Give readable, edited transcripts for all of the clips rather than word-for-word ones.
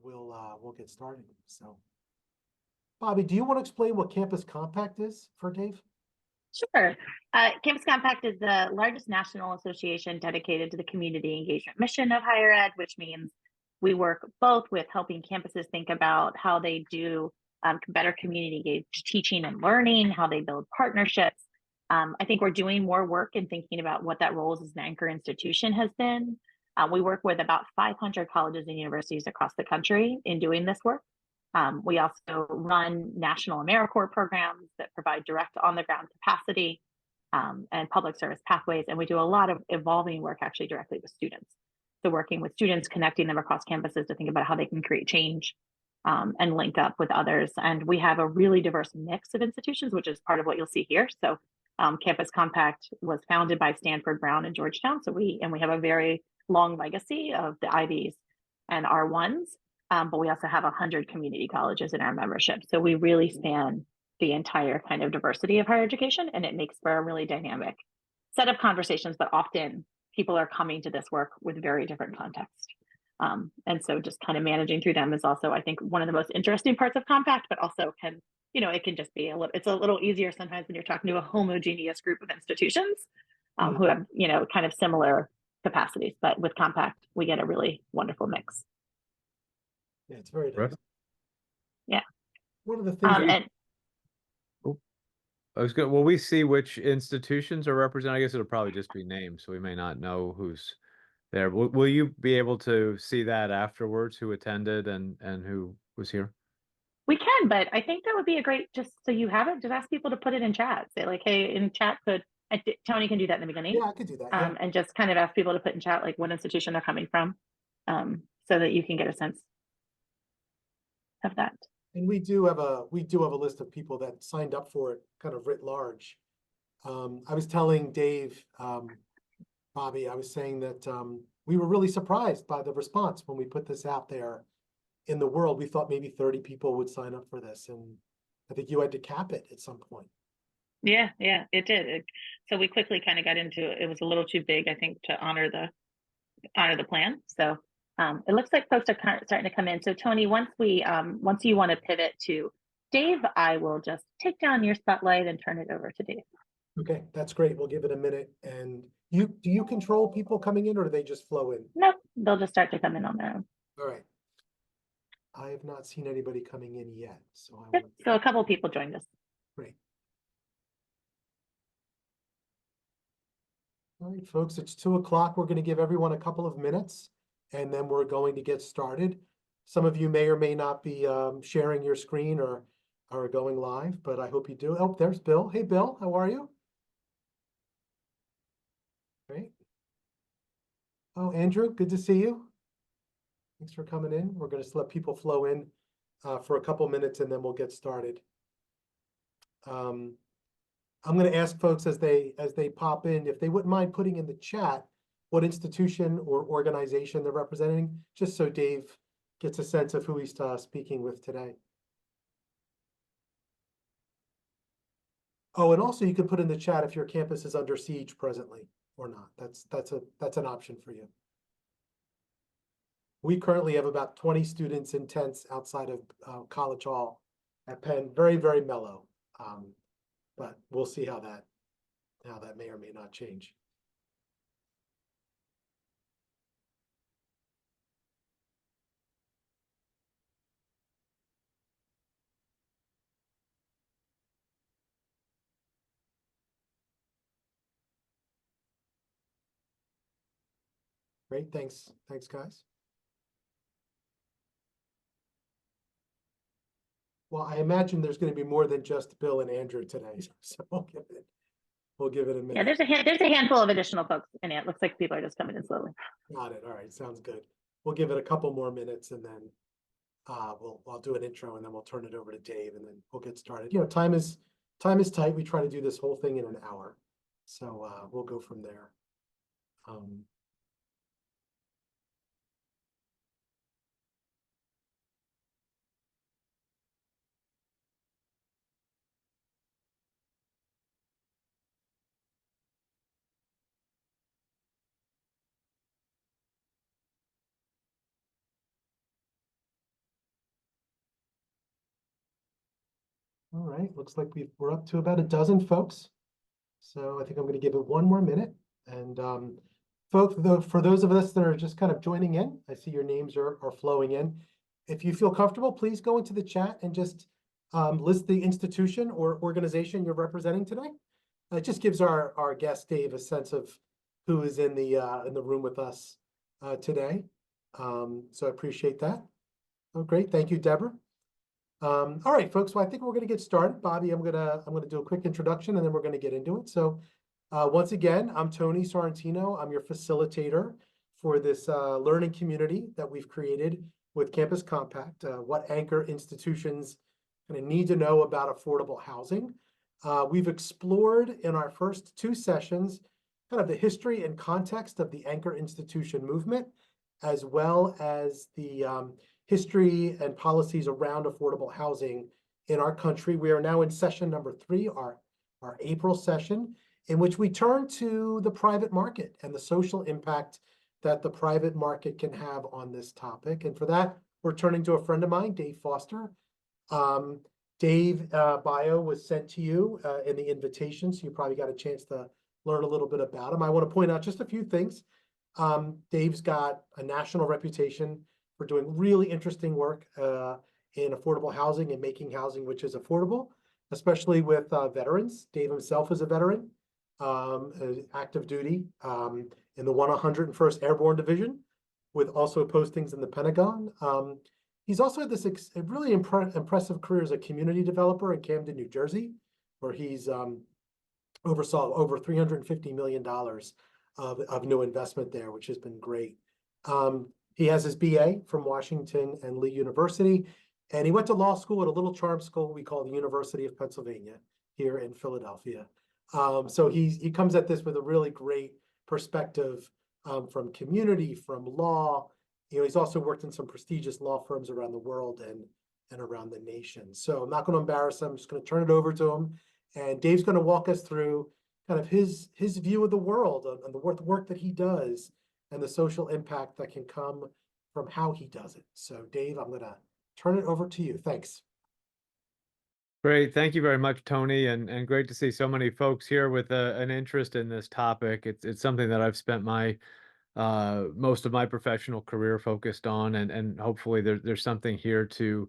we'll get started. So, Bobby, do you want to explain what Campus Compact is for Dave? Sure. Campus Compact is the largest national association dedicated to the community engagement mission of higher ed, which means we work both with helping campuses think about how they do better community engaged teaching and learning, how they build partnerships. I think we're doing more work in thinking about what that role as an anchor institution has been. We work with about 500 colleges and universities across the country in doing this work. We also run national AmeriCorps programs that provide direct on-the-ground capacity and public service pathways. And we do a lot of evolving work actually directly with students. So working with students, connecting them across campuses to think about how they can create change and link up with others. And we have a really diverse mix of institutions, which is part of what you'll see here. So Campus Compact was founded by Stanford, Brown, and Georgetown. So we have a very long legacy of the Ivies and R1s. But we also have 100 community colleges in our membership. So we really span the entire kind of diversity of higher education, and it makes for a really dynamic set of conversations, but often people are coming to this work with very different contexts. And so just kind of managing through them is also, I think, one of the most interesting parts of Compact, but also can, it can just be it's a little easier sometimes when you're talking to a homogeneous group of institutions who have, kind of similar capacities. But with Compact, we get a really wonderful mix. Yeah, it's very nice. Yeah. One of the things I was good. Will we see which institutions are represented? I guess it'll probably just be names, so we may not know who's there. Will you be able to see that afterwards, who attended and who was here? We can, but I think that would be a great, just so you have it, just ask people to put it in chat. Say like, hey, in chat Tony can do that in the beginning. Yeah, I could do that. Yeah. And just kind of ask people to put in chat like what institution they're coming from, so that you can get a sense of that. And we do have a list of people that signed up for it kind of writ large. I was telling Dave, Bobby, I was saying that we were really surprised by the response when we put this out there in the world. We thought maybe 30 people would sign up for this, and I think you had to cap it at some point. Yeah, it did. So we quickly kind of got into it. It was a little too big, I think, to honor the plan. So it looks like folks are starting to come in. So Tony, once you want to pivot to Dave, I will just take down your spotlight and turn it over to Dave. Okay, that's great. We'll give it a minute. And do you control people coming in, or do they just flow in? Nope, they'll just start to come in on their own. All right. I have not seen anybody coming in yet, so So a couple of people joined us. Great. All right, folks, it's 2 o'clock. We're going to give everyone a couple of minutes, and then we're going to get started. Some of you may or may not be sharing your screen or going live, but I hope you do. Oh, there's Bill. Hey, Bill, how are you? Great. Oh, Andrew, good to see you. Thanks for coming in. We're going to let people flow in for a couple minutes, and then we'll get started. I'm going to ask folks as they pop in, if they wouldn't mind putting in the chat what institution or organization they're representing, just so Dave gets a sense of who he's speaking with today. Oh, and also you can put in the chat if your campus is under siege presently or not. That's an option for you. We currently have about 20 students in tents outside of College Hall at Penn. Very, very mellow. But we'll see how that may or may not change. Great, thanks, guys. Well, I imagine there's going to be more than just Bill and Andrew today, so we'll give it a minute. Yeah, there's a handful of additional folks, and it looks like people are just coming in slowly. Got it. All right, sounds good. We'll give it a couple more minutes, and then I'll do an intro, and then we'll turn it over to Dave, and then we'll get started. Time is tight. We try to do this whole thing in an hour, so we'll go from there. All right, looks like we're up to about a dozen folks. So I think I'm going to give it one more minute. And folks, for those of us that are just kind of joining in, I see your names are flowing in. If you feel comfortable, please go into the chat and just list the institution or organization you're representing today. It just gives our guest Dave a sense of who is in the room with us today. So I appreciate that. Oh, great, thank you, Deborah. All right, folks. So I think we're going to get started. Bobby, I'm gonna do a quick introduction, and then we're going to get into it. So, once again, I'm Tony Sorrentino. I'm your facilitator for this learning community that we've created with Campus Compact. What anchor institutions kind of need to know about affordable housing. We've explored in our first two sessions kind of the history and context of the anchor institution movement, as well as the history and policies around affordable housing in our country. We are now in session number 3, our April session, in which we turn to the private market and the social impact that the private market can have on this topic. And for that, we're turning to a friend of mine, Dave Foster. Dave bio was sent to you in the invitation, so you probably got a chance to learn a little bit about him. I want to point out just a few things. Dave's got a national reputation for doing really interesting work in affordable housing and making housing which is affordable, especially with veterans. Dave himself is a veteran, active duty in the 101st Airborne Division, with also postings in the Pentagon. He's also had this really impressive career as a community developer in Camden, New Jersey, where he's oversaw over $350 million of new investment there, which has been great. He has his BA from Washington and Lee University, and he went to law school at a little charm school we call the University of Pennsylvania here in Philadelphia. So he comes at this with a really great perspective from community, from law. You know, he's also worked in some prestigious law firms around the world and around the nation. So I'm not going to embarrass him. I'm just going to turn it over to him, and Dave's going to walk us through kind of his view of the world and the work that he does, and the social impact that can come from how he does it. So Dave, I'm gonna turn it over to you. Thanks. Great. Thank you very much, Tony, and great to see so many folks here with an interest in this topic. It's something that I've spent my most of my professional career focused on, and hopefully there's something here to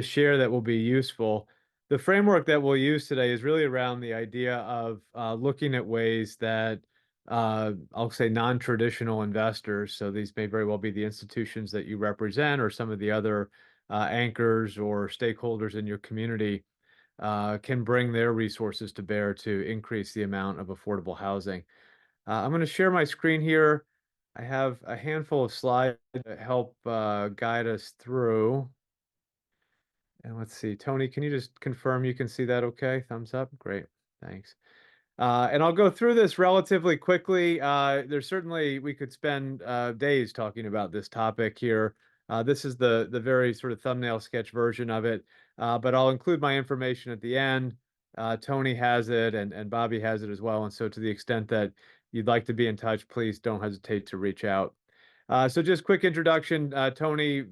share that will be useful. The framework that we'll use today is really around the idea of looking at ways that I'll say non-traditional investors, so these may very well be the institutions that you represent or some of the other anchors or stakeholders in your community, can bring their resources to bear to increase the amount of affordable housing. I'm going to share my screen here. I have a handful of slides that help guide us through. And let's see, Tony, can you just confirm you can see that okay? Thumbs up. Great. Thanks. And I'll go through this relatively quickly. There's certainly, we could spend days talking about this topic here. This is the very sort of thumbnail sketch version of it, but I'll include my information at the end. Tony has it, and Bobby has it as well. And so to the extent that you'd like to be in touch, please don't hesitate to reach out. So just quick introduction, Tony,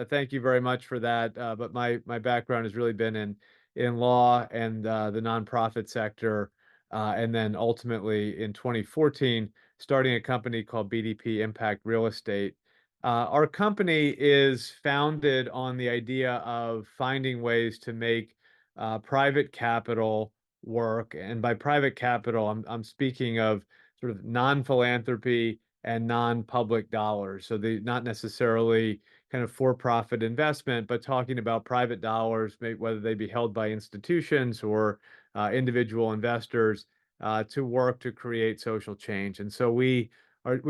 thank you very much for that. But my background has really been in law and the nonprofit sector. And then ultimately in 2014, starting a company called BDP Impact Real Estate. Our company is founded on the idea of finding ways to make private capital work. And by private capital, I'm speaking of sort of non-philanthropy and non-public dollars. So they not necessarily kind of for-profit investment, but talking about private dollars, whether they be held by institutions or individual investors, to work to create social change. And so we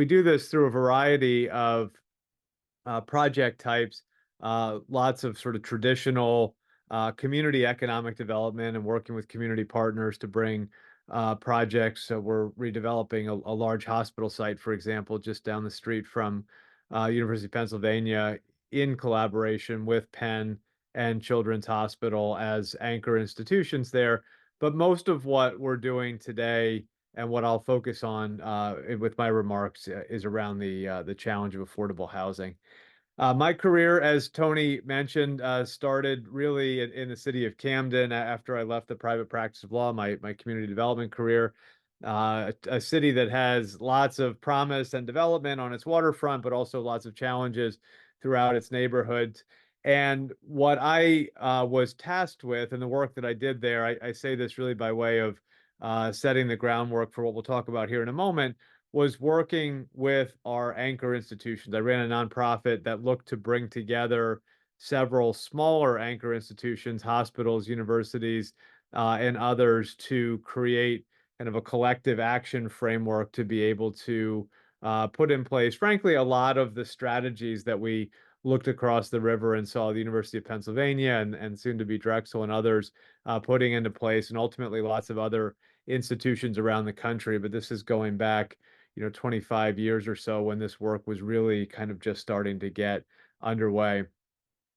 do this through a variety of project types, lots of sort of traditional community economic development and working with community partners to bring projects. So we're redeveloping a large hospital site, for example, just down the street from University of Pennsylvania, in collaboration with Penn and Children's Hospital as anchor institutions there. But most of what we're doing today and what I'll focus on with my remarks is around the challenge of affordable housing. My career, as Tony mentioned, started really in the city of Camden after I left the private practice of law, my community development career. A city that has lots of promise and development on its waterfront, but also lots of challenges throughout its neighborhoods. And what I was tasked with, and the work that I did there, I say this really by way of setting the groundwork for what we'll talk about here in a moment, was working with our anchor institutions. I ran a nonprofit that looked to bring together several smaller anchor institutions, hospitals, universities, and others to create kind of a collective action framework to be able to put in place, frankly, a lot of the strategies that we looked across the river and saw the University of Pennsylvania and soon to be Drexel and others putting into place, and ultimately lots of other institutions around the country. But this is going back 25 years or so when this work was really kind of just starting to get underway.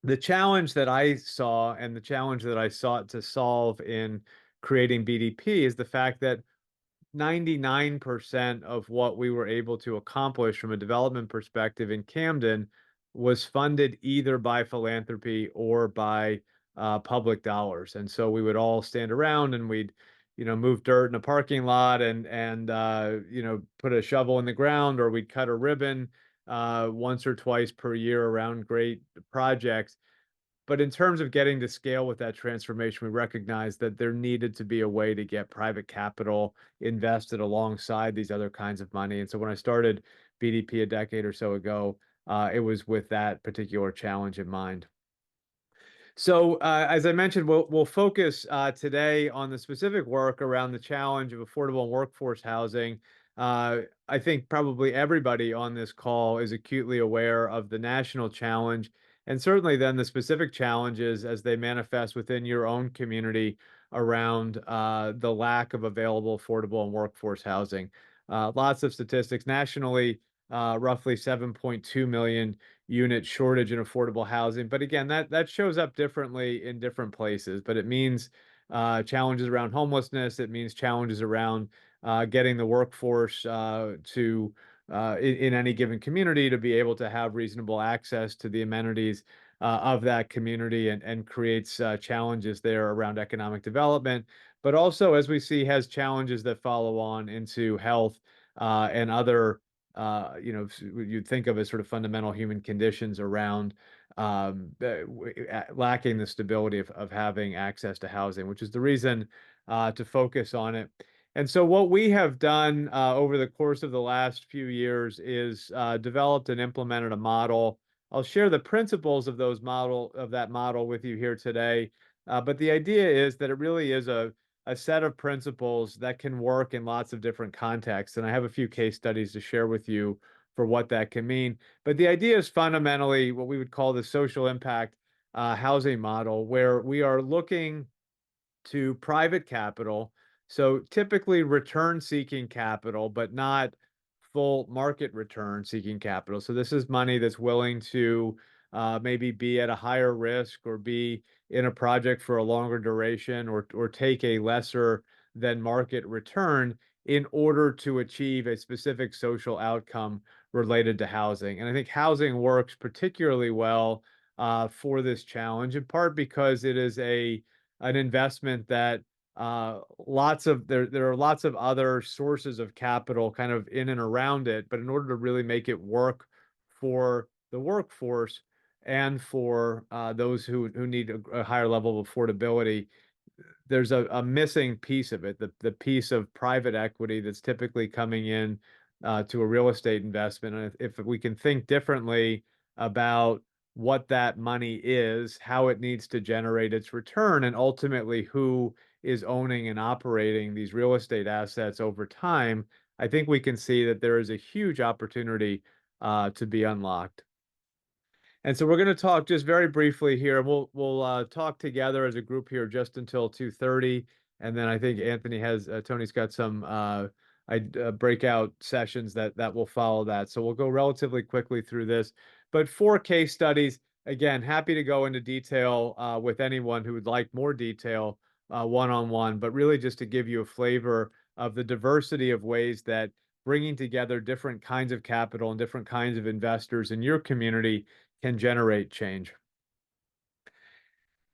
The challenge that I saw and the challenge that I sought to solve in creating BDP is the fact that 99% of what we were able to accomplish from a development perspective in Camden was funded either by philanthropy or by public dollars. And so we would all stand around and we'd, move dirt in a parking lot and put a shovel in the ground, or we'd cut a ribbon once or twice per year around great projects. But in terms of getting to scale with that transformation, we recognized that there needed to be a way to get private capital invested alongside these other kinds of money. And so when I started BDP a decade or so ago, it was with that particular challenge in mind. So, as I mentioned, we'll focus today on the specific work around the challenge of affordable and workforce housing. I think probably everybody on this call is acutely aware of the national challenge, and certainly then the specific challenges as they manifest within your own community around the lack of available affordable and workforce housing. Lots of statistics nationally, roughly 7.2 million unit shortage in affordable housing. But again, that shows up differently in different places. But it means challenges around homelessness. It means challenges around getting the workforce to in any given community to be able to have reasonable access to the amenities of that community, and creates challenges there around economic development. But also, as we see, has challenges that follow on into health and other you'd think of as sort of fundamental human conditions around lacking the stability of having access to housing, which is the reason to focus on it. And so what we have done over the course of the last few years is developed and implemented a model. I'll share the principles of that model with you here today. But the idea is that it really is a set of principles that can work in lots of different contexts. And I have a few case studies to share with you for what that can mean. But the idea is fundamentally what we would call the social impact housing model, where we are looking to private capital. So typically return seeking capital, but not full market return seeking capital. So this is money that's willing to maybe be at a higher risk or be in a project for a longer duration, or take a lesser than market return in order to achieve a specific social outcome related to housing. And I think housing works particularly well for this challenge, in part because it is an investment that there are lots of other sources of capital kind of in and around it, but in order to really make it work for the workforce and for those who need a higher level of affordability, there's a missing piece of it, the piece of private equity that's typically coming in to a real estate investment. And if we can think differently about what that money is, how it needs to generate its return, and ultimately who is owning and operating these real estate assets over time, I think we can see that there is a huge opportunity to be unlocked. And so we're going to talk just very briefly here. We'll talk together as a group here just until 2:30, and then I think Tony's got some breakout sessions that will follow that. So we'll go relatively quickly through this. But 4 case studies. Again, happy to go into detail with anyone who would like more detail one-on-one, but really just to give you a flavor of the diversity of ways that bringing together different kinds of capital and different kinds of investors in your community can generate change.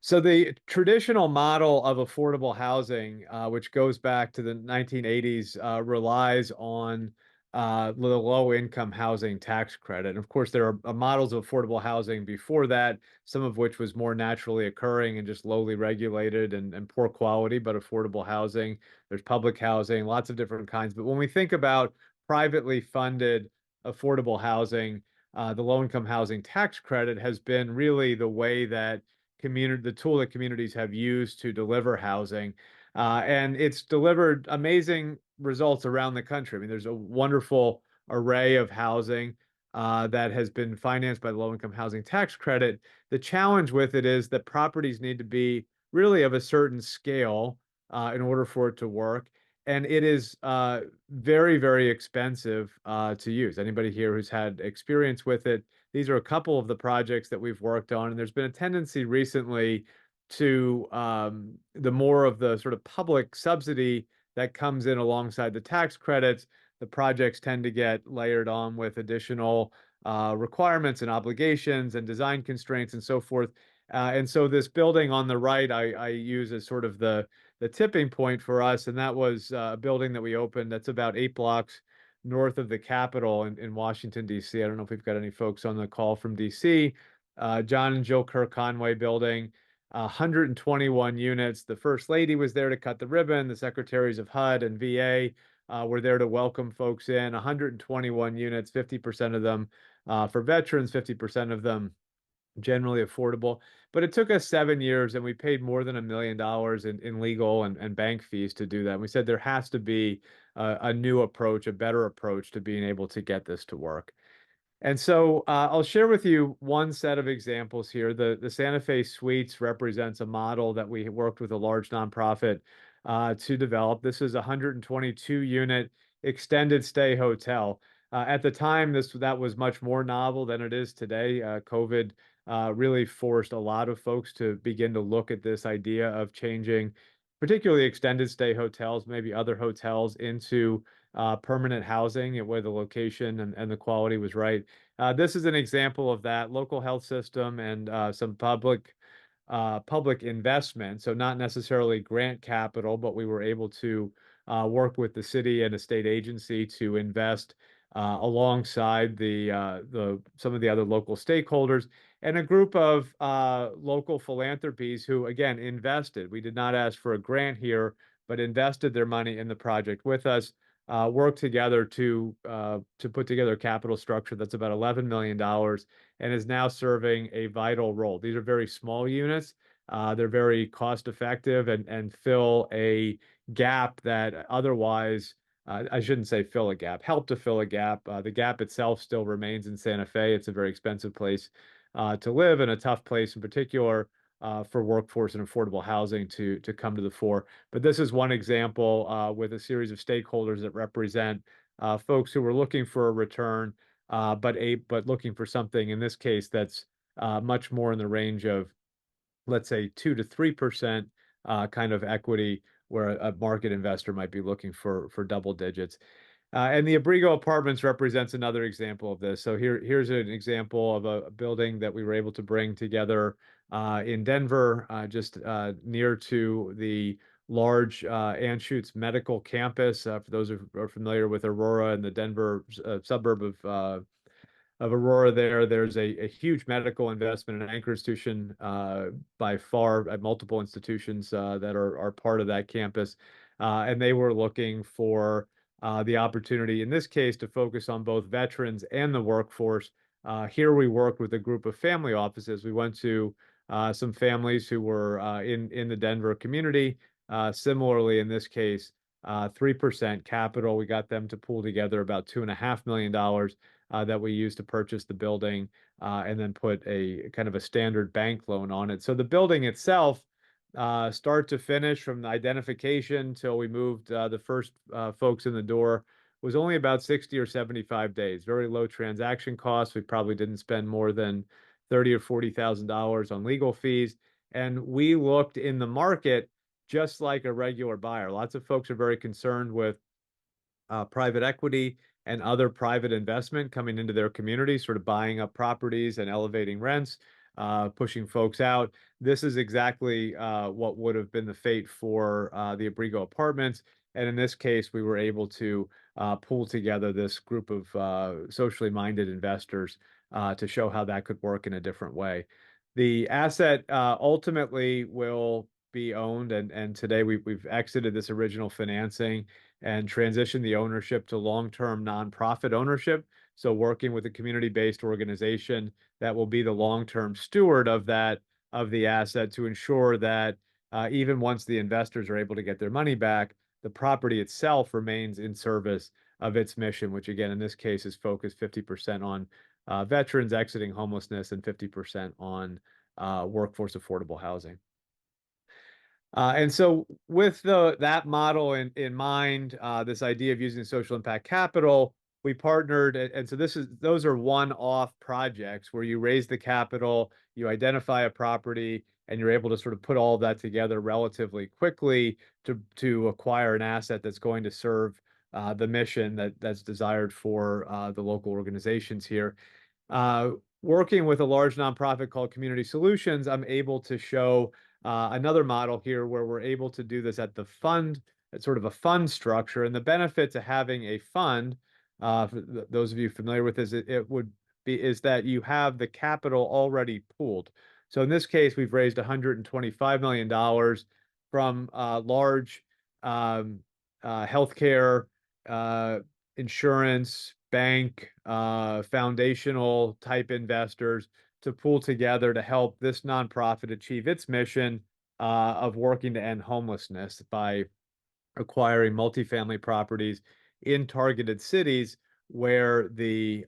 So the traditional model of affordable housing, which goes back to the 1980s, relies on the low-income housing tax credit. And of course, there are models of affordable housing before that, some of which was more naturally occurring and just lowly regulated and poor quality, but affordable housing. There's public housing, lots of different kinds. But when we think about privately funded affordable housing, the low-income housing tax credit has been really the way that the tool that communities have used to deliver housing. And it's delivered amazing results around the country. I mean, there's a wonderful array of housing that has been financed by the low-income housing tax credit. The challenge with it is that properties need to be really of a certain scale in order for it to work. And it is very, very expensive to use. Anybody here who's had experience with it, these are a couple of the projects that we've worked on, and there's been a tendency recently to the more of the sort of public subsidy that comes in alongside the tax credits. The projects tend to get layered on with additional requirements and obligations and design constraints and so forth. And so this building on the right, I use as sort of the tipping point for us, and that was a building that we opened that's about 8 blocks north of the Capitol in Washington, D.C. I don't know if we've got any folks on the call from D.C. John and Jill Kerr Conway building, 121 units. The First Lady was there to cut the ribbon. The Secretaries of HUD and VA were there to welcome folks in. 121 units, 50% of them for veterans, 50% of them generally affordable. But it took us 7 years, and we paid more than $1 million in legal and bank fees to do that. And we said there has to be a new approach, a better approach to being able to get this to work. And so I'll share with you one set of examples here. The Santa Fe Suites represents a model that we worked with a large nonprofit to develop. This is a 122-unit extended stay hotel. At the time, that was much more novel than it is today. COVID really forced a lot of folks to begin to look at this idea of changing, particularly extended stay hotels, maybe other hotels, into permanent housing where the location and the quality was right. This is an example of that. Local health system and some public investment. So not necessarily grant capital, but we were able to work with the city and a state agency to invest alongside some of the other local stakeholders and a group of local philanthropies who, again, invested. We did not ask for a grant here, but invested their money in the project with us. Worked together to put together a capital structure that's about $11 million and is now serving a vital role. These are very small units. They're very cost effective and fill a gap that otherwise, I shouldn't say fill a gap, help to fill a gap. The gap itself still remains in Santa Fe. It's a very expensive place to live and a tough place in particular for workforce and affordable housing to come to the fore. But this is one example with a series of stakeholders that represent folks who were looking for a return, but looking for something in this case that's much more in the range of, let's say, 2 to 3% kind of equity, where a market investor might be looking for double digits. And the Abrigo Apartments represents another example of this. So here's an example of a building that we were able to bring together in Denver, just near to the large Anschutz Medical Campus. For those who are familiar with Aurora and the Denver suburb of Aurora there's a huge medical investment in an anchor institution by far at multiple institutions that are part of that campus. And they were looking for the opportunity, in this case, to focus on both veterans and the workforce. Here we worked with a group of family offices. We went to some families who were in the Denver community. Similarly, in this case, 3% capital. We got them to pool together about $2.5 million that we used to purchase the building and then put a kind of a standard bank loan on it. So the building itself, start to finish, from the identification till we moved the first folks in the door, was only about 60 or 75 days. Very low transaction costs. We probably didn't spend more than $30,000 or $40,000 on legal fees. And we looked in the market just like a regular buyer. Lots of folks are very concerned with private equity and other private investment coming into their community, sort of buying up properties and elevating rents, pushing folks out. This is exactly what would have been the fate for the Abrigo Apartments. And in this case, we were able to pull together this group of socially minded investors to show how that could work in a different way. The asset ultimately will be owned, and today we've exited this original financing and transitioned the ownership to long-term nonprofit ownership. So working with a community-based organization that will be the long-term steward of the asset to ensure that even once the investors are able to get their money back, the property itself remains in service of its mission, which again, in this case, is focused 50% on veterans exiting homelessness and 50% on workforce affordable housing. And so with that model in mind, this idea of using social impact capital, we partnered, and so those are one-off projects where you raise the capital, you identify a property, and you're able to sort of put all of that together relatively quickly to acquire an asset that's going to serve the mission that's desired for the local organizations here. Working with a large nonprofit called Community Solutions, I'm able to show another model here where we're able to do this at sort of a fund structure. And the benefit to having a fund, for those of you familiar with this, is that you have the capital already pooled. So in this case, we've raised $125 million from large healthcare, insurance, bank, foundational type investors to pool together to help this nonprofit achieve its mission of working to end homelessness by acquiring multifamily properties in targeted cities where the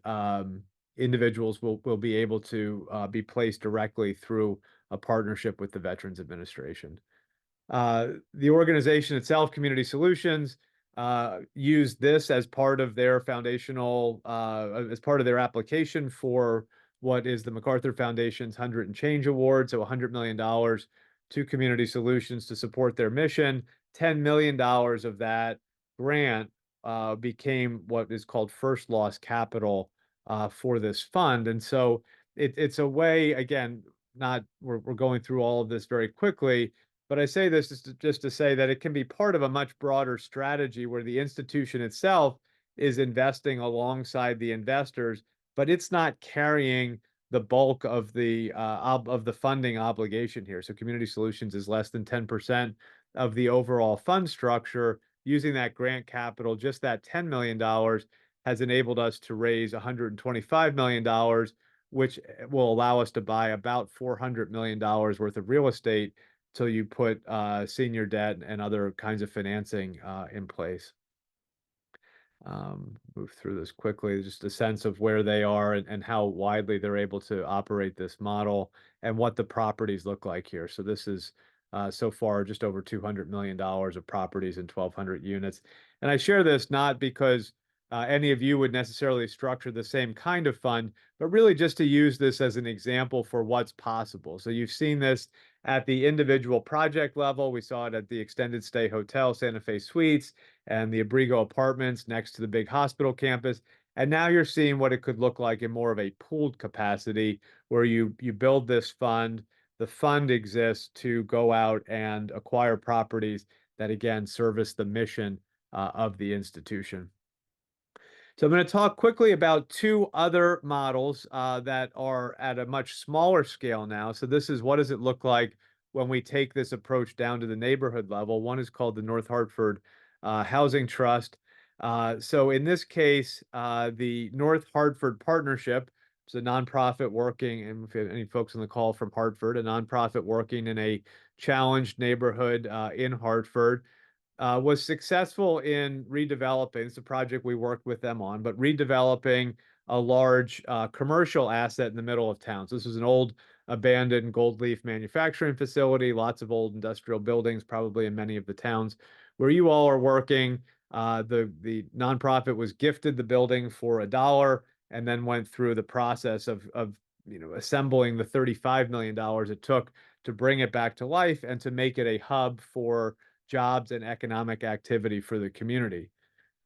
individuals will be able to be placed directly through a partnership with the Veterans Administration. The organization itself, Community Solutions, used this as part of their as part of their application for what is the MacArthur Foundation's 100 and Change Award, so $100 million to Community Solutions to support their mission. $10 million of that grant became what is called first loss capital for this fund. And so it's a way, again, we're going through all of this very quickly, but I say this just to say that it can be part of a much broader strategy where the institution itself is investing alongside the investors, but it's not carrying the bulk of the funding obligation here. So Community Solutions is less than 10% of the overall fund structure. Using that grant capital, just that $10 million has enabled us to raise $125 million, which will allow us to buy about $400 million worth of real estate till you put senior debt and other kinds of financing in place. Move through this quickly, just a sense of where they are and how widely they're able to operate this model and what the properties look like here. So this is so far just over $200 million of properties and 1,200 units. And I share this not because any of you would necessarily structure the same kind of fund, but really just to use this as an example for what's possible. So you've seen this at the individual project level. We saw it at the Extended Stay Hotel, Santa Fe Suites, and the Abrigo Apartments next to the big hospital campus. And now you're seeing what it could look like in more of a pooled capacity where you build this fund. The fund exists to go out and acquire properties that, again, service the mission of the institution. So I'm going to talk quickly about two other models that are at a much smaller scale now. So this is what does it look like when we take this approach down to the neighborhood level. One is called the North Hartford Housing Trust. So in this case, the North Hartford Partnership, it's a nonprofit working, and if you have any folks on the call from Hartford, a nonprofit working in a challenged neighborhood in Hartford, was successful in redeveloping. It's a project we worked with them on, but redeveloping a large commercial asset in the middle of town. So this was an old abandoned gold leaf manufacturing facility, lots of old industrial buildings, probably in many of the towns where you all are working. The nonprofit was gifted the building for $1 and then went through the process of assembling the $35 million it took to bring it back to life and to make it a hub for jobs and economic activity for the community.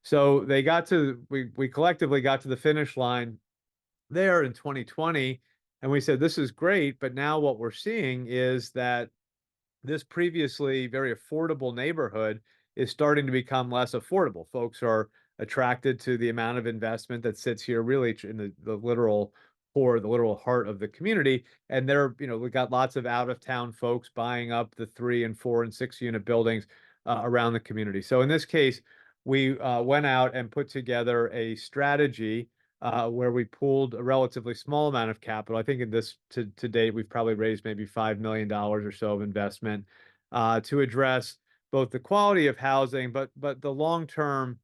So we collectively got to the finish line there in 2020, and we said, this is great, but now what we're seeing is that this previously very affordable neighborhood is starting to become less affordable. Folks are attracted to the amount of investment that sits here really in the literal core, the literal heart of the community. And we got lots of out of town folks buying up the 3 and 4 and 6 unit buildings around the community. So in this case, we went out and put together a strategy where we pooled a relatively small amount of capital. I think in this to date, we've probably raised maybe $5 million or so of investment to address both the quality of housing, but the long-term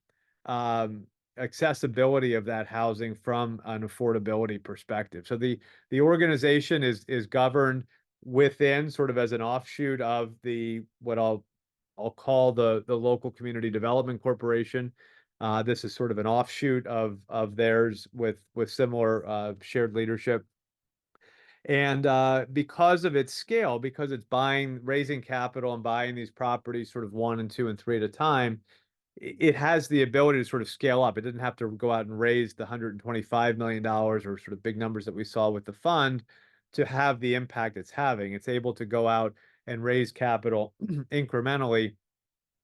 accessibility of that housing from an affordability perspective. So the organization is governed within sort of as an offshoot of what I'll call the local community development corporation. This is sort of an offshoot of theirs with similar shared leadership. And because of its scale, because it's raising capital and buying these properties sort of 1 and 2 and 3 at a time, it has the ability to sort of scale up. It doesn't have to go out and raise the $125 million or sort of big numbers that we saw with the fund to have the impact it's having. It's able to go out and raise capital incrementally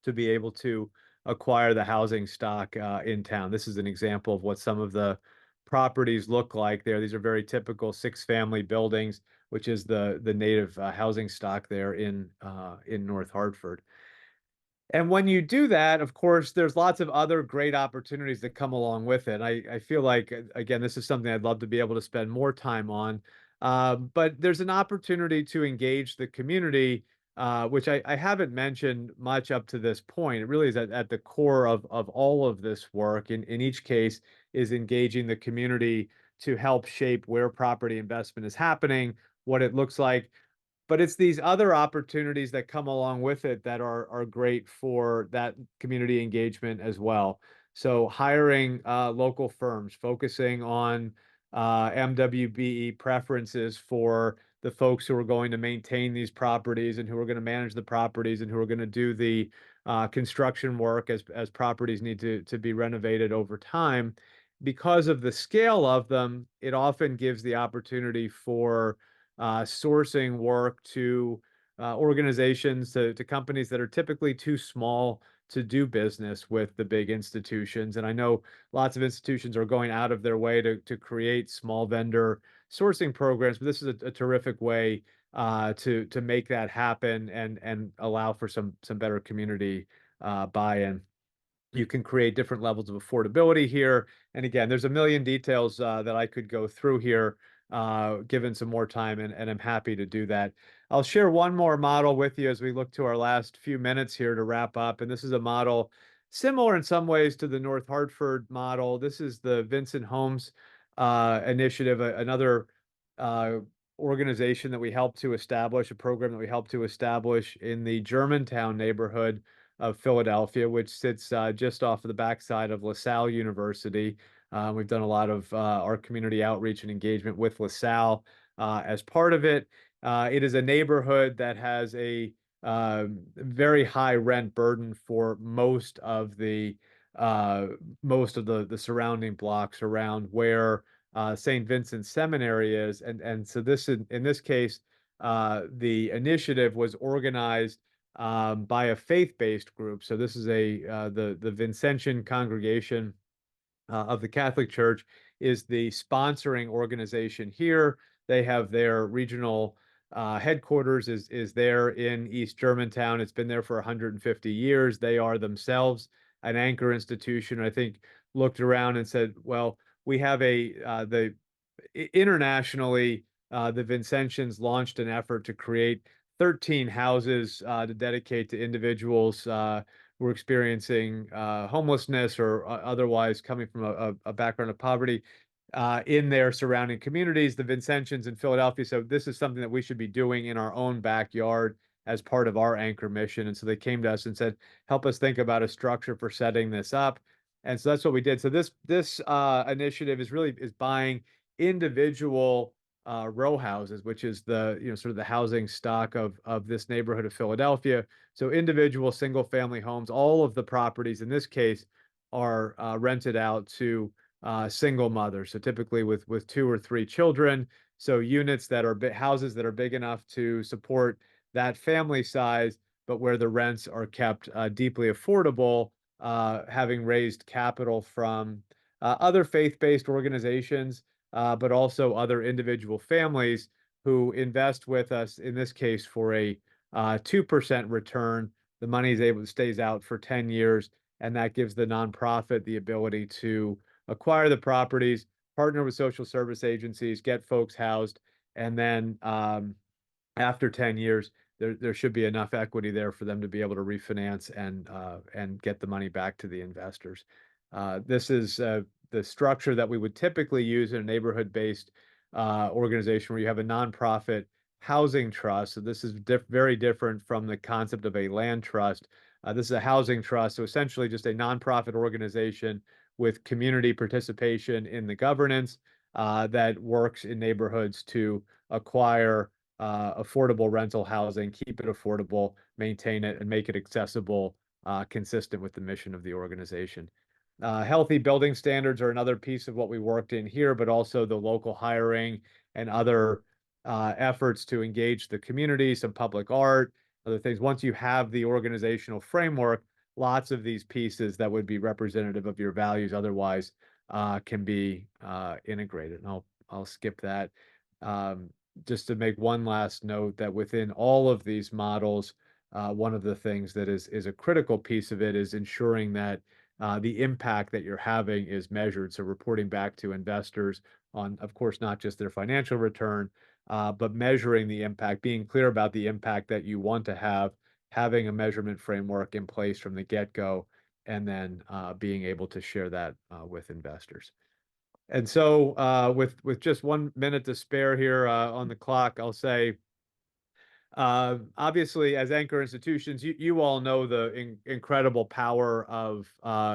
to be able to acquire the housing stock in town. This is an example of what some of the properties look like there. These are very typical 6-family buildings, which is the native housing stock there in North Hartford. And when you do that, of course, there's lots of other great opportunities that come along with it. I feel like, again, this is something I'd love to be able to spend more time on. But there's an opportunity to engage the community, which I haven't mentioned much up to this point. It really is at the core of all of this work. In each case, is engaging the community to help shape where property investment is happening, what it looks like, but it's these other opportunities that come along with it that are great for that community engagement as well. So hiring local firms, focusing on MWBE preferences for the folks who are going to maintain these properties and who are going to manage the properties and who are going to do the construction work as properties need to be renovated over time. Because of the scale of them, it often gives the opportunity for sourcing work to organizations, to companies that are typically too small to do business with the big institutions. And I know lots of institutions are going out of their way to create small vendor sourcing programs, but this is a terrific way to make that happen and allow for some better community buy-in. You can create different levels of affordability here. And again, there's a million details that I could go through here, given some more time, and I'm happy to do that. I'll share one more model with you as we look to our last few minutes here to wrap up. And this is a model similar in some ways to the North Hartford model. This is the Vincent Homes initiative, another organization that we helped to establish, a program that we helped to establish in the Germantown neighborhood of Philadelphia, which sits just off of the backside of LaSalle University. We've done a lot of our community outreach and engagement with LaSalle as part of it. It is a neighborhood that has a very high rent burden for most of the surrounding blocks around where St. Vincent Seminary is, and so in this case, the initiative was organized by a faith-based group. So this is the Vincentian congregation of the Catholic Church is the sponsoring organization here. They have their regional headquarters is there in East Germantown. It's been there for 150 years. They are themselves an anchor institution. I think looked around and said, well, we have internationally, the Vincentians launched an effort to create 13 houses to dedicate to individuals who are experiencing homelessness or otherwise coming from a background of poverty in their surrounding communities, the Vincentians in Philadelphia. So this is something that we should be doing in our own backyard as part of our anchor mission. And so they came to us and said, help us think about a structure for setting this up. And so that's what we did. So this initiative is buying individual row houses, which is sort of the housing stock of this neighborhood of Philadelphia. So individual single family homes, all of the properties in this case are rented out to single mothers. So typically with 2 or 3 children. So units that are houses that are big enough to support that family size, but where the rents are kept deeply affordable, having raised capital from other faith-based organizations, but also other individual families who invest with us, in this case, for a 2% return. The money stays out for 10 years, and that gives the nonprofit the ability to acquire the properties, partner with social service agencies, get folks housed, and then after 10 years, there should be enough equity there for them to be able to refinance and get the money back to the investors. This is the structure that we would typically use in a neighborhood-based organization where you have a nonprofit housing trust. So this is very different from the concept of a land trust. This is a housing trust, so essentially just a nonprofit organization with community participation in the governance that works in neighborhoods to acquire affordable rental housing, keep it affordable, maintain it, and make it accessible, consistent with the mission of the organization. Healthy building standards are another piece of what we worked in here, but also the local hiring and other efforts to engage the community, some public art, other things. Once you have the organizational framework, lots of these pieces that would be representative of your values otherwise can be integrated. And I'll skip that. Just to make one last note that within all of these models, one of the things that is a critical piece of it is ensuring that the impact that you're having is measured. So reporting back to investors on, of course, not just their financial return, but measuring the impact, being clear about the impact that you want to have, having a measurement framework in place from the get-go, and then being able to share that with investors. And so with just 1 minute to spare here on the clock, I'll say, obviously, as anchor institutions, you all know the incredible power of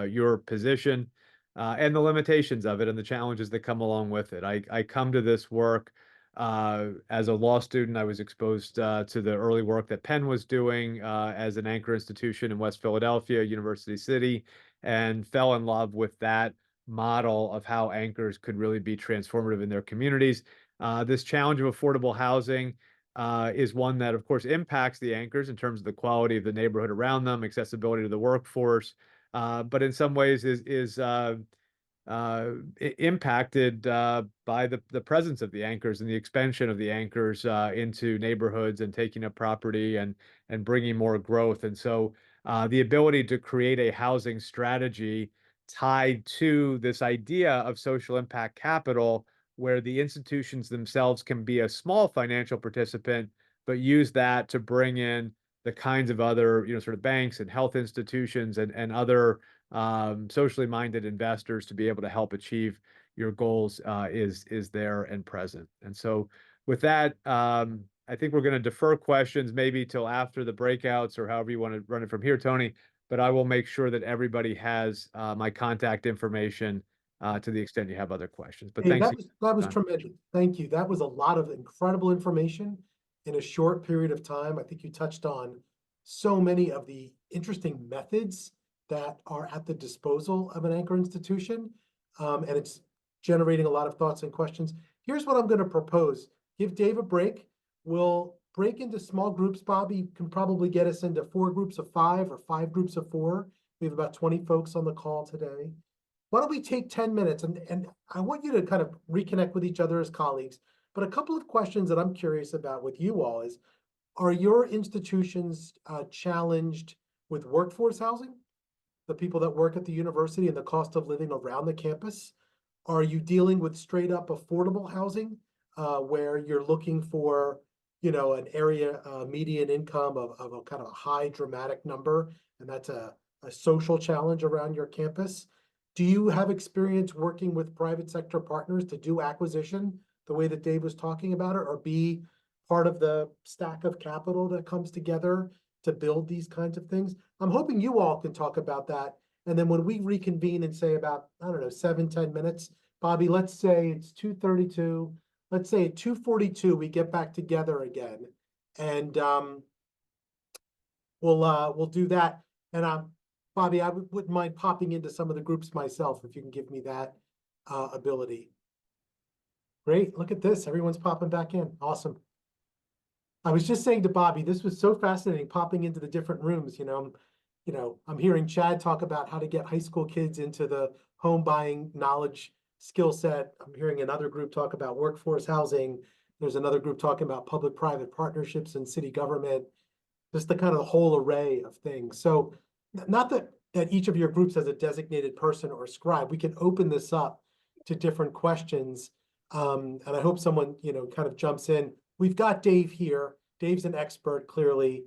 your position and the limitations of it and the challenges that come along with it. I come to this work as a law student. I was exposed to the early work that Penn was doing as an anchor institution in West Philadelphia, University City, and fell in love with that model of how anchors could really be transformative in their communities. This challenge of affordable housing is one that, of course, impacts the anchors in terms of the quality of the neighborhood around them, accessibility to the workforce, but in some ways is impacted by the presence of the anchors and the expansion of the anchors into neighborhoods and taking up property and bringing more growth. And so the ability to create a housing strategy tied to this idea of social impact capital, where the institutions themselves can be a small financial participant, but use that to bring in the kinds of other, sort of banks and health institutions and other socially minded investors to be able to help achieve your goals is there and present. And so with that, I think we're going to defer questions maybe till after the breakouts or however you want to run it from here, Tony, but I will make sure that everybody has my contact information to the extent you have other questions. But Hey, thanks. that was tremendous. Thank you. That was a lot of incredible information in a short period of time. I think you touched on so many of the interesting methods that are at the disposal of an anchor institution. And it's generating a lot of thoughts and questions. Here's what I'm going to propose. Give Dave a break. We'll break into small groups. Bobby can probably get us into 4 groups of 5 or 5 groups of 4. We have about 20 folks on the call today. Why don't we take 10 minutes and I want you to kind of reconnect with each other as colleagues. But a couple of questions that I'm curious about with you all is, are your institutions challenged with workforce housing? The people that work at the university and the cost of living around the campus? Are you dealing with straight up affordable housing where you're looking for, an area median income of a kind of a high dramatic number, and that's a social challenge around your campus? Do you have experience working with private sector partners to do acquisition the way that Dave was talking about it, or be part of the stack of capital that comes together to build these kinds of things? I'm hoping you all can talk about that. And then when we reconvene in, say, about, 7-10 minutes, Bobby, let's say it's 2:32. Let's say at 2:42, we get back together again, and we'll do that. And Bobby, I wouldn't mind popping into some of the groups myself if you can give me that ability. Great, look at this. Everyone's popping back in. Awesome. I was just saying to Bobby, this was so fascinating popping into the different rooms, I'm hearing Chad talk about how to get high school kids into the home buying knowledge skill set. I'm hearing another group talk about workforce housing. There's another group talking about public-private partnerships and city government, just the kind of the whole array of things. So not that each of your groups has a designated person or scribe. We can open this up to different questions. And I hope someone, kind of jumps in. We've got Dave here. Dave's an expert, clearly.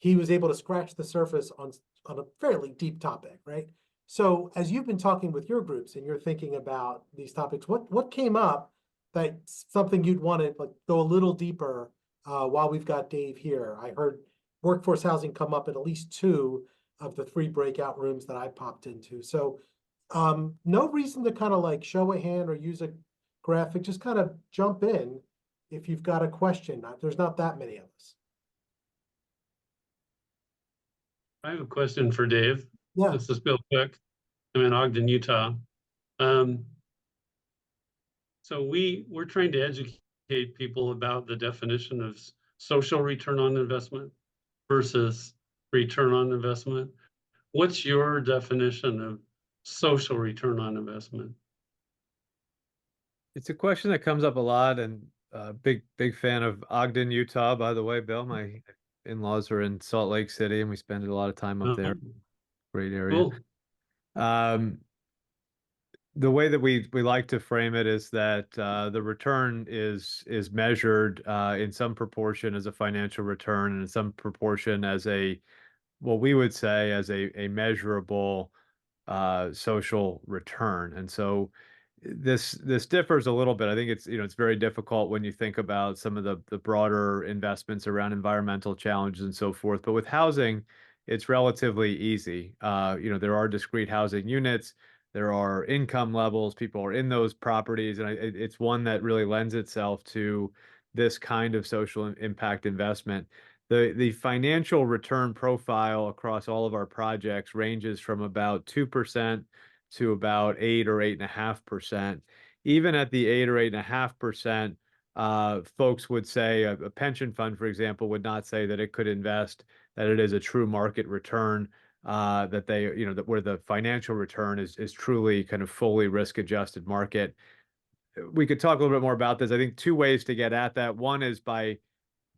He was able to scratch the surface on a fairly deep topic, right? So as you've been talking with your groups and you're thinking about these topics, what came up that something you'd want to like go a little deeper while we've got Dave here? I heard workforce housing come up at least 2 of the 3 breakout rooms that I popped into. So no reason to kind of like show a hand or use a graphic, just kind of jump in if you've got a question. There's not that many of us. I have a question for Dave. Yeah. This is Bill Cook. I'm in Ogden, Utah. So we're trying to educate people about the definition of social return on investment versus return on investment. What's your definition of social return on investment? It's a question that comes up a lot, and big fan of Ogden, Utah, by the way, Bill. My in-laws are in Salt Lake City, and we spend a lot of time up there. Great area. Cool. The way that we like to frame it is that the return is measured in some proportion as a financial return, and in some proportion as what we would say as a measurable social return. And so this differs a little bit. I think it's very difficult when you think about some of the broader investments around environmental challenges and so forth. But with housing, it's relatively easy. There are discrete housing units, there are income levels, people are in those properties, and it's one that really lends itself to this kind of social impact investment. The financial return profile across all of our projects ranges from about 2% to about 8 or 8.5%. Even at the 8 or 8.5%, folks would say a pension fund, for example, would not say that it could invest, that it is a true market return, that that where the financial return is truly kind of fully risk-adjusted market. We could talk a little bit more about this. I think 2 ways to get at that. One is by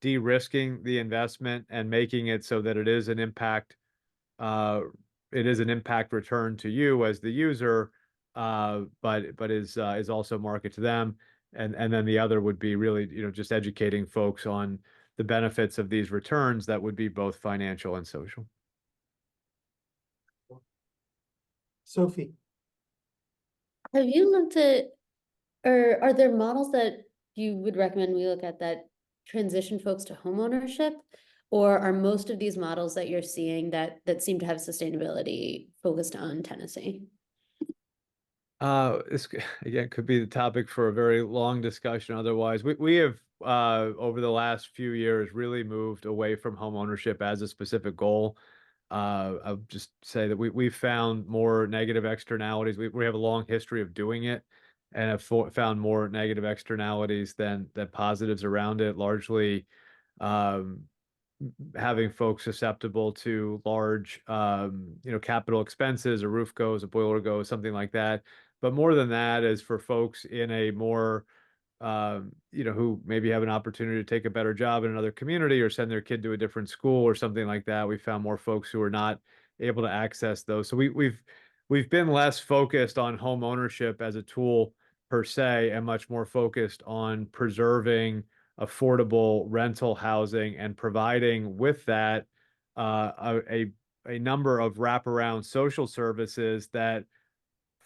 de-risking the investment and making it so that it is an impact return to you as the user, but is also market to them. And then the other would be really, just educating folks on the benefits of these returns that would be both financial and social. Sophie. Have you looked at, or are there models that you would recommend we look at that transition folks to homeownership? Or are most of these models that you're seeing that seem to have sustainability focused on Tennessee? This again could be the topic for a very long discussion. Otherwise, we have over the last few years really moved away from home ownership as a specific goal. I'll just say that we've found more negative externalities. We have a long history of doing it, and have found more negative externalities than positives around it. Largely, having folks susceptible to large, capital expenses, a roof goes, a boiler goes, something like that. But more than that is for folks in a more, who maybe have an opportunity to take a better job in another community or send their kid to a different school or something like that. We found more folks who are not able to access those. So we've been less focused on home ownership as a tool per se, and much more focused on preserving affordable rental housing and providing with that a number of wraparound social services that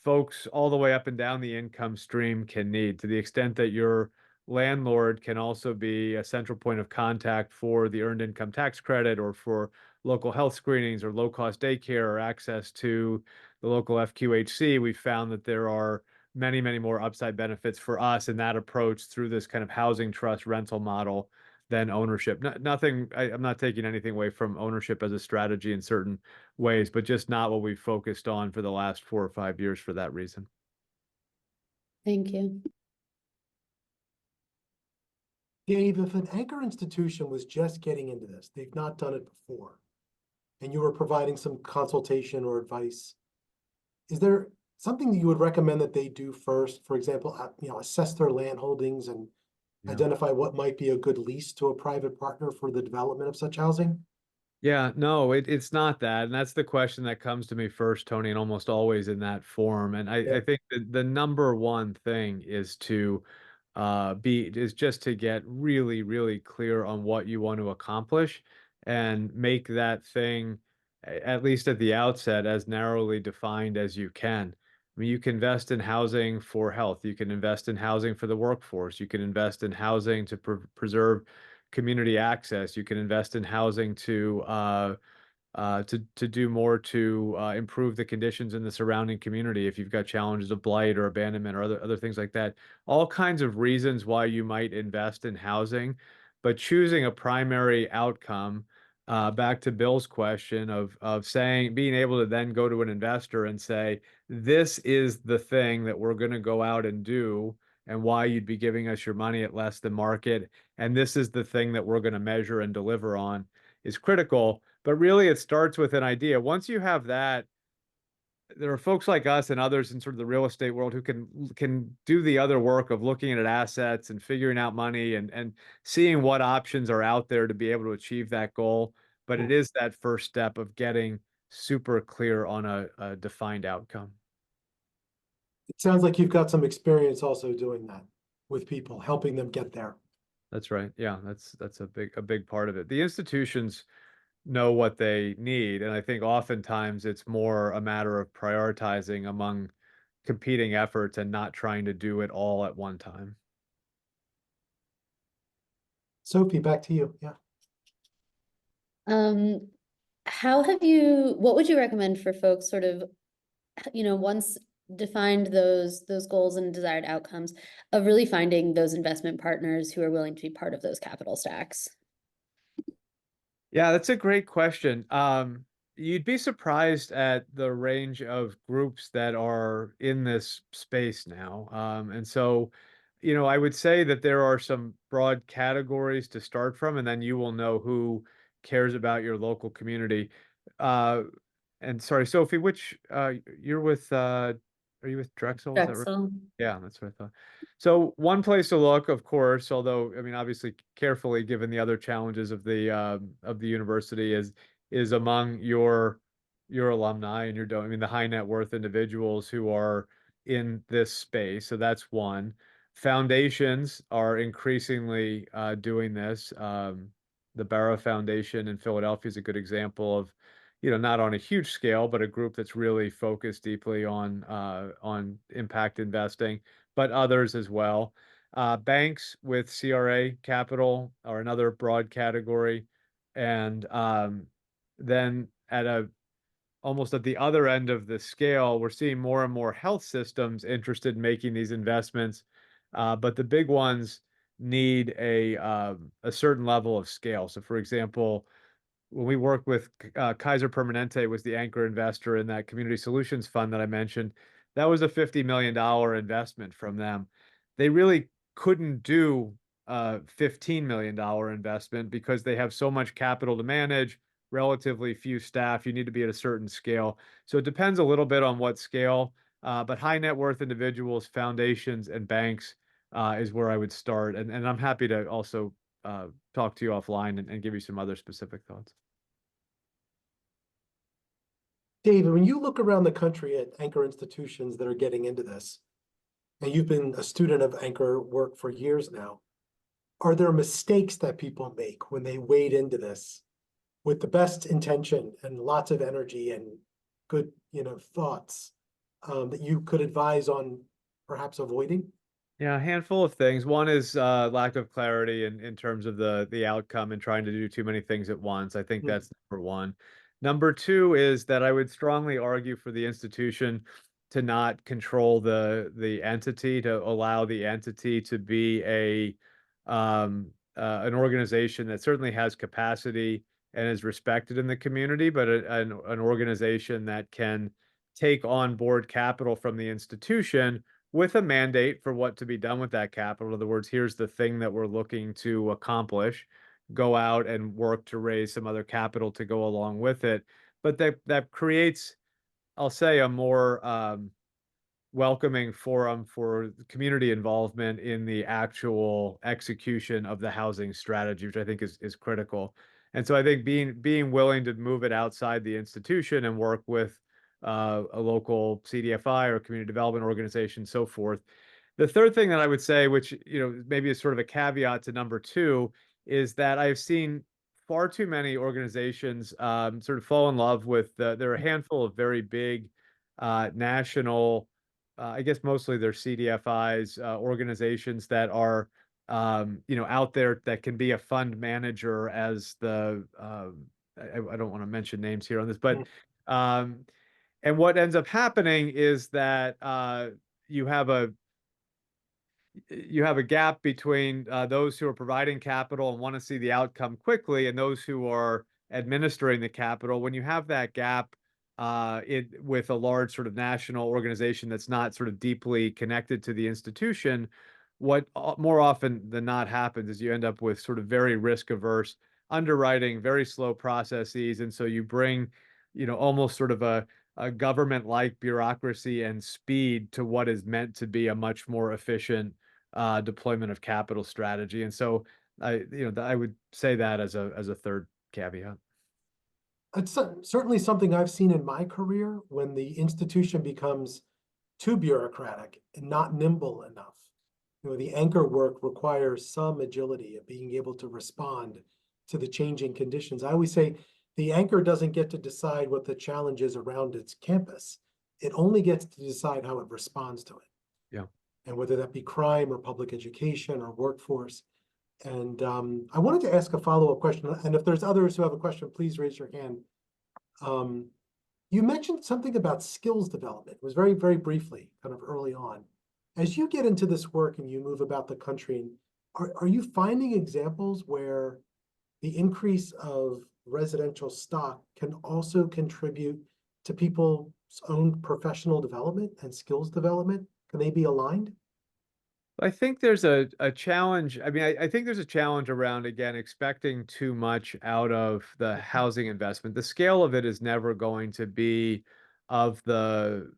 folks all the way up and down the income stream can need, to the extent that your landlord can also be a central point of contact for the earned income tax credit, or for local health screenings, or low-cost daycare, or access to the local FQHC. We found that there are many more upside benefits for us in that approach through this kind of housing trust rental model than ownership. Nothing, I'm not taking anything away from ownership as a strategy in certain ways, but just not what we've focused on for the last 4 or 5 years for that reason. Thank you. Dave, if an anchor institution was just getting into this, they've not done it before, and you were providing some consultation or advice, is there something that you would recommend that they do first? For example, assess their land holdings and Yeah. identify what might be a good lease to a private partner for the development of such housing? Yeah, no, it's not that. And that's the question that comes to me first, Tony, and almost always in that form. And Yeah. I think the number one thing is to is just to get really, really clear on what you want to accomplish and make that thing, at least at the outset, as narrowly defined as you can. I mean, you can invest in housing for health. You can invest in housing for the workforce. You can invest in housing to preserve community access. You can invest in housing to do more to improve the conditions in the surrounding community if you've got challenges of blight or abandonment or other things like that. All kinds of reasons why you might invest in housing, but choosing a primary outcome, back to Bill's question of saying, being able to then go to an investor and say, this is the thing that we're going to go out and do, and why you'd be giving us your money at less than market, and this is the thing that we're going to measure and deliver on, is critical. But really, it starts with an idea. Once you have that, there are folks like us and others in sort of the real estate world who can do the other work of looking at assets and figuring out money and seeing what options are out there to be able to achieve that goal. But it is that first step of getting super clear on a defined outcome. It sounds like you've got some experience also doing that with people, helping them get there. That's right. Yeah, that's a big part of it. The institutions know what they need, and I think oftentimes it's more a matter of prioritizing among competing efforts and not trying to do it all at one time. Sophie, back to you. Yeah. What would you recommend for folks sort of, once defined those goals and desired outcomes, of really finding those investment partners who are willing to be part of those capital stacks? Yeah, that's a great question. You'd be surprised at the range of groups that are in this space now. And so, I would say that there are some broad categories to start from, and then you will know who cares about your local community. Uh, and sorry, Sophie, you're with, are you with Drexel? Is that right? Drexel. Yeah, that's what I thought. So one place to look, of course, although I mean, obviously carefully given the other challenges of the university, is among your alumni and I mean the high net worth individuals who are in this space. So that's one. Foundations are increasingly doing this. The Barra Foundation in Philadelphia is a good example of, not on a huge scale, but a group that's really focused deeply on impact investing, but others as well. Banks with CRA capital are another broad category, and then almost at the other end of the scale, we're seeing more and more health systems interested in making these investments, but the big ones need a certain level of scale. So, for example, when we worked with Kaiser Permanente was the anchor investor in that community solutions fund that I mentioned. That was a $50 million investment from them. They really couldn't do a $15 million investment because they have so much capital to manage, relatively few staff. You need to be at a certain scale. So it depends a little bit on what scale, but high net worth individuals, foundations, and banks is where I would start. And I'm happy to also talk to you offline and give you some other specific thoughts. David, when you look around the country at anchor institutions that are getting into this, and you've been a student of anchor work for years now, are there mistakes that people make when they wade into this with the best intention and lots of energy and good, thoughts that you could advise on perhaps avoiding? Yeah, a handful of things. One is lack of clarity in terms of the outcome and trying to do too many things at once. I think that's number one. Number two is that I would strongly argue for the institution to not control the entity, to allow the entity to be an organization that certainly has capacity and is respected in the community, but an organization that can take on board capital from the institution with a mandate for what to be done with that capital. In other words, here's the thing that we're looking to accomplish. Go out and work to raise some other capital to go along with it. But that creates, I'll say, a more welcoming forum for community involvement in the actual execution of the housing strategy, which I think is critical. And so I think being willing to move it outside the institution and work with a local CDFI or community development organization, so forth. The third thing that I would say, which maybe is sort of a caveat to number two, is that I've seen far too many organizations sort of fall in love with there are a handful of very big national, I guess mostly they're CDFIs, organizations that are out there that can be a fund manager as the I don't want to mention names here on this, but and what ends up happening is that you have a gap between those who are providing capital and want to see the outcome quickly and those who are administering the capital. When you have that gap with a large sort of national organization that's not sort of deeply connected to the institution, what more often than not happens is you end up with sort of very risk averse underwriting, very slow processes. And so you bring, almost sort of a government-like bureaucracy and speed to what is meant to be a much more efficient deployment of capital strategy. And so I would say that as a third caveat. It's certainly something I've seen in my career when the institution becomes too bureaucratic and not nimble enough. The anchor work requires some agility of being able to respond to the changing conditions. I always say the anchor doesn't get to decide what the challenge is around its campus. It only gets to decide how it responds to it. Yeah. And whether that be crime or public education or workforce. And I wanted to ask a follow-up question. And if there's others who have a question, please raise your hand. You mentioned something about skills development. It was very, very briefly, kind of early on. As you get into this work and you move about the country, are you finding examples where the increase of residential stock can also contribute to people's own professional development and skills development? Can they be aligned? I think there's a challenge. I mean, I think there's a challenge around, again, expecting too much out of the housing investment. The scale of it is never going to be of the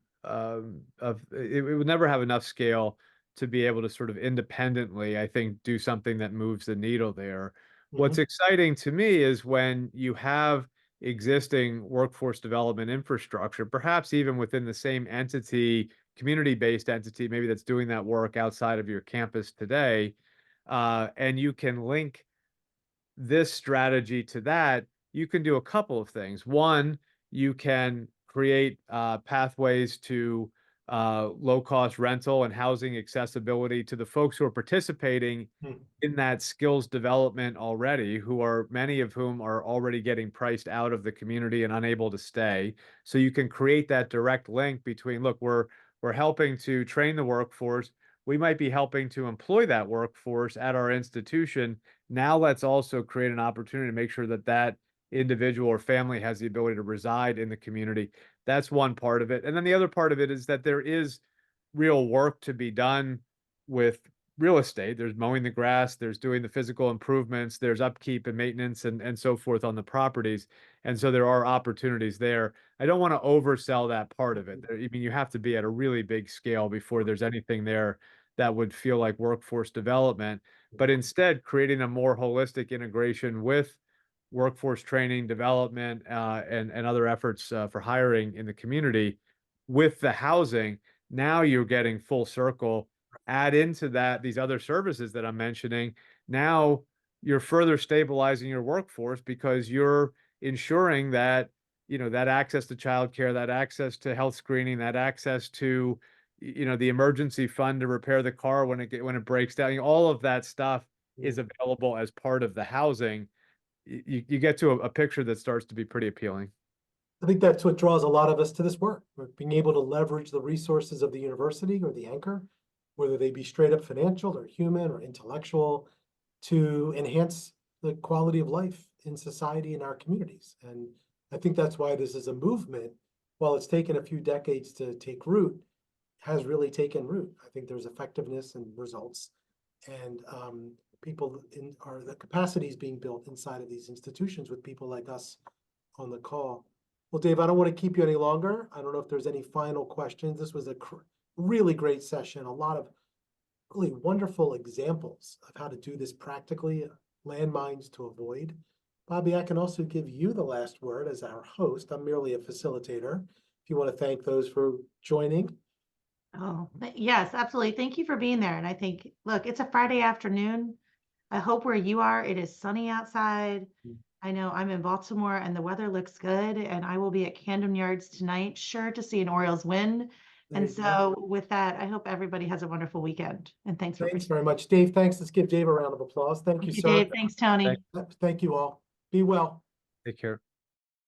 it would never have enough scale to be able to sort of independently, I think, do something that moves the needle there. What's exciting to me is when you have existing workforce development infrastructure, perhaps even within the same entity, community-based entity, maybe that's doing that work outside of your campus today, and you can link this strategy to that, you can do a couple of things. One, you can create pathways to low-cost rental and housing accessibility to the folks who are participating in that skills development already, many of whom are already getting priced out of the community and unable to stay. So you can create that direct link between, look, we're helping to train the workforce. We might be helping to employ that workforce at our institution. Now let's also create an opportunity to make sure that that individual or family has the ability to reside in the community. That's one part of it. And then the other part of it is that there is real work to be done with real estate. There's mowing the grass, there's doing the physical improvements, there's upkeep and maintenance and so forth on the properties. And so there are opportunities there. I don't want to oversell that part of it. I mean, you have to be at a really big scale before there's anything there that would feel like workforce development, but instead creating a more holistic integration with workforce training, development, and other efforts for hiring in the community with the housing. Now you're getting full circle. Add into that these other services that I'm mentioning. Now you're further stabilizing your workforce because you're ensuring that that access to childcare, that access to health screening, that access to the emergency fund to repair the car when it breaks down. All of that stuff is available as part of the housing. You get to a picture that starts to be pretty appealing. I think that's what draws a lot of us to this work. Being able to leverage the resources of the university or the anchor, whether they be straight up financial or human or intellectual, to enhance the quality of life in society in our communities. And I think that's why this is a movement, while it's taken a few decades to take root, has really taken root. I think there's effectiveness and results, and the capacities being built inside of these institutions with people like us on the call. Well, Dave, I don't want to keep you any longer. I don't know if there's any final questions. This was a really great session. A lot of really wonderful examples of how to do this practically, landmines to avoid. Bobby, I can also give you the last word as our host. I'm merely a facilitator. If you want to thank those for joining. Oh, yes, absolutely. Thank you for being there. And I think, look, it's a Friday afternoon. I hope where you are, it is sunny outside. I know I'm in Baltimore and the weather looks good, and I will be at Camden Yards tonight, sure to see an Orioles win. There And you go. so with that, I hope everybody has a wonderful weekend. And thanks for Thanks very much, Dave. Thanks. Let's give Dave a round of applause. Thank you, sir. Dave. Thanks, Tony. Thank- Thank you all. Be well. Take care.